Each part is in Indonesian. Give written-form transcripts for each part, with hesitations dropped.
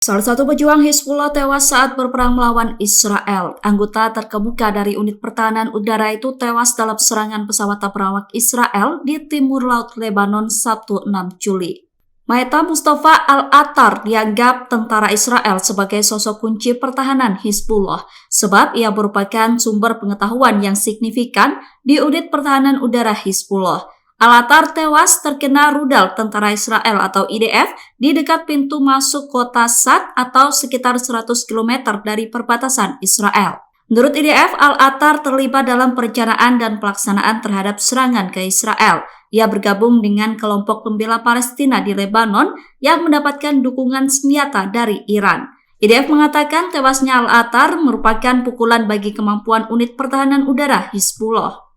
Salah satu pejuang Hizbullah tewas saat berperang melawan Israel. Anggota terkemuka dari unit pertahanan udara itu tewas dalam serangan pesawat perawak Israel di timur laut Lebanon Sabtu 6 Juli. Maeta Mustafa Al-Attar dianggap tentara Israel sebagai sosok kunci pertahanan Hizbullah sebab ia merupakan sumber pengetahuan yang signifikan di unit pertahanan udara Hizbullah. Al-Attar tewas terkena rudal tentara Israel atau IDF di dekat pintu masuk kota Sad atau sekitar 100 km dari perbatasan Israel. Menurut IDF, Al-Attar terlibat dalam perencanaan dan pelaksanaan terhadap serangan ke Israel. Ia bergabung dengan kelompok pembela Palestina di Lebanon yang mendapatkan dukungan senjata dari Iran. IDF mengatakan tewasnya Al-Attar merupakan pukulan bagi kemampuan unit pertahanan udara Hizbullah.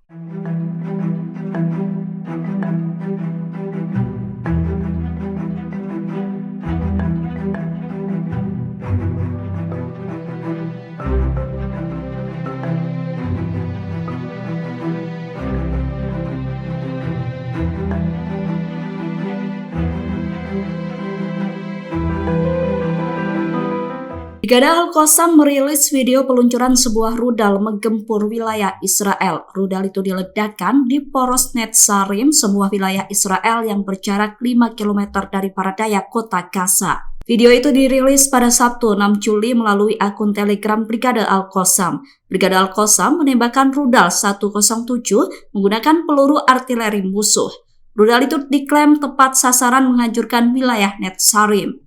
Brigade Al-Qassam merilis video peluncuran sebuah rudal menggempur wilayah Israel. Rudal itu diledakkan di poros Netzarim, sebuah wilayah Israel yang berjarak 5 km dari paradaya kota Gaza. Video itu dirilis pada Sabtu 6 Juli melalui akun Telegram Brigade Al-Qassam. Brigade Al-Qassam menembakkan rudal 107 menggunakan peluru artileri musuh. Rudal itu diklaim tepat sasaran menghancurkan wilayah Netzarim.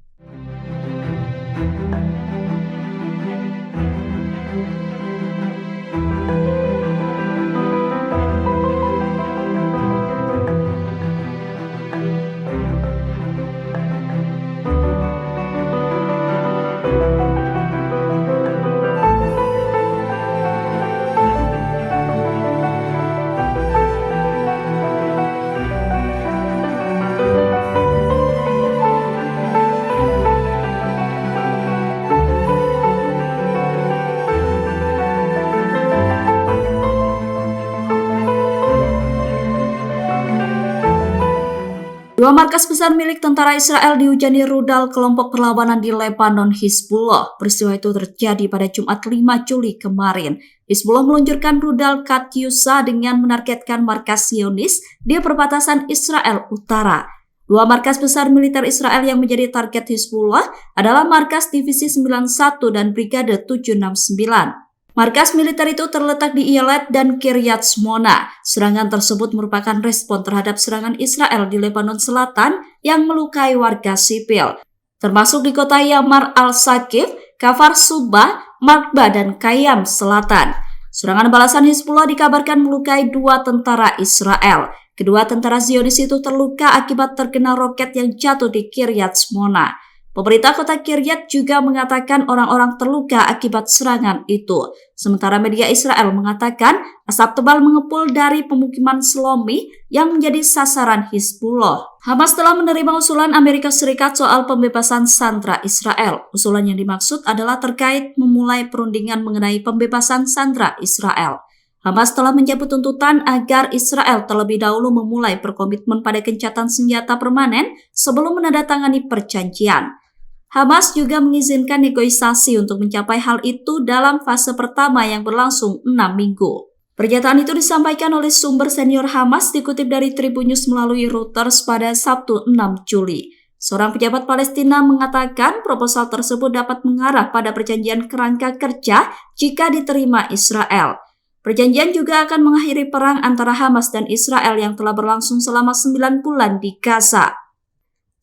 Dua markas besar milik tentara Israel dihujani rudal kelompok perlawanan di Lebanon Hizbullah. Peristiwa itu terjadi pada Jumat 5 Juli kemarin. Hizbullah meluncurkan rudal Katyusha dengan menargetkan markas Zionis di perbatasan Israel Utara. Dua markas besar militer Israel yang menjadi target Hizbullah adalah markas Divisi 91 dan Brigade 769. Markas militer itu terletak di Eilat dan Kiryat Shmona. Serangan tersebut merupakan respon terhadap serangan Israel di Lebanon Selatan yang melukai warga sipil, termasuk di kota Yamar al-Sakif, Kafar Subah, Makba, dan Kayam Selatan. Serangan balasan Hizbullah dikabarkan melukai 2 tentara Israel. Kedua tentara Zionis itu terluka akibat terkena roket yang jatuh di Kiryat Shmona. Pemerintah kota Kiryat juga mengatakan orang-orang terluka akibat serangan itu. Sementara media Israel mengatakan asap tebal mengepul dari pemukiman Shlomi yang menjadi sasaran Hizbullah. Hamas telah menerima usulan Amerika Serikat soal pembebasan sandera Israel. Usulan yang dimaksud adalah terkait memulai perundingan mengenai pembebasan sandera Israel. Hamas telah mencabut tuntutan agar Israel terlebih dahulu memulai berkomitmen pada gencatan senjata permanen sebelum menandatangani perjanjian. Hamas juga mengizinkan negosiasi untuk mencapai hal itu dalam fase pertama yang berlangsung 6 minggu. Pernyataan itu disampaikan oleh sumber senior Hamas dikutip dari Tribun News melalui Reuters pada Sabtu 6 Juli. Seorang pejabat Palestina mengatakan proposal tersebut dapat mengarah pada perjanjian kerangka kerja jika diterima Israel. Perjanjian juga akan mengakhiri perang antara Hamas dan Israel yang telah berlangsung selama 9 bulan di Gaza.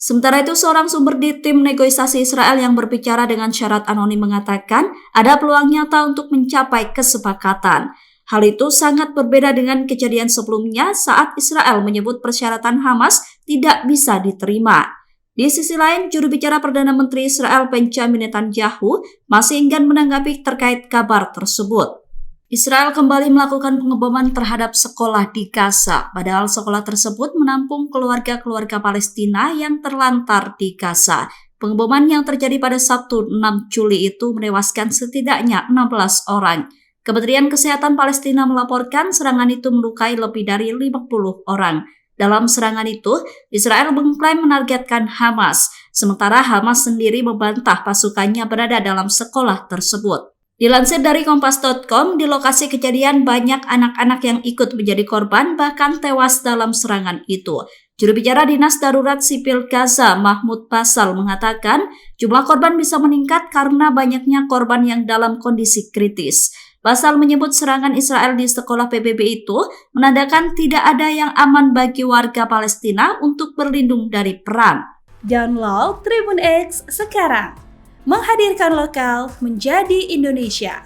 Sementara itu, seorang sumber di tim negosiasi Israel yang berbicara dengan syarat anonim mengatakan ada peluang nyata untuk mencapai kesepakatan. Hal itu sangat berbeda dengan kejadian sebelumnya saat Israel menyebut persyaratan Hamas tidak bisa diterima. Di sisi lain, juru bicara Perdana Menteri Israel Benjamin Netanyahu masih enggan menanggapi terkait kabar tersebut. Israel kembali melakukan pengeboman terhadap sekolah di Gaza, padahal sekolah tersebut menampung keluarga-keluarga Palestina yang terlantar di Gaza. Pengeboman yang terjadi pada Sabtu 6 Juli itu menewaskan setidaknya 16 orang. Kementerian Kesehatan Palestina melaporkan serangan itu melukai lebih dari 50 orang. Dalam serangan itu, Israel mengklaim menargetkan Hamas. Sementara Hamas sendiri membantah pasukannya berada dalam sekolah tersebut. Dilansir dari Kompas.com, di lokasi kejadian banyak anak-anak yang ikut menjadi korban bahkan tewas dalam serangan itu. Juru bicara Dinas Darurat Sipil Gaza, Mahmud Basal, mengatakan jumlah korban bisa meningkat karena banyaknya korban yang dalam kondisi kritis. Basal menyebut serangan Israel di sekolah PBB itu menandakan tidak ada yang aman bagi warga Palestina untuk berlindung dari perang. Download Tribun X sekarang. Menghadirkan lokal menjadi Indonesia.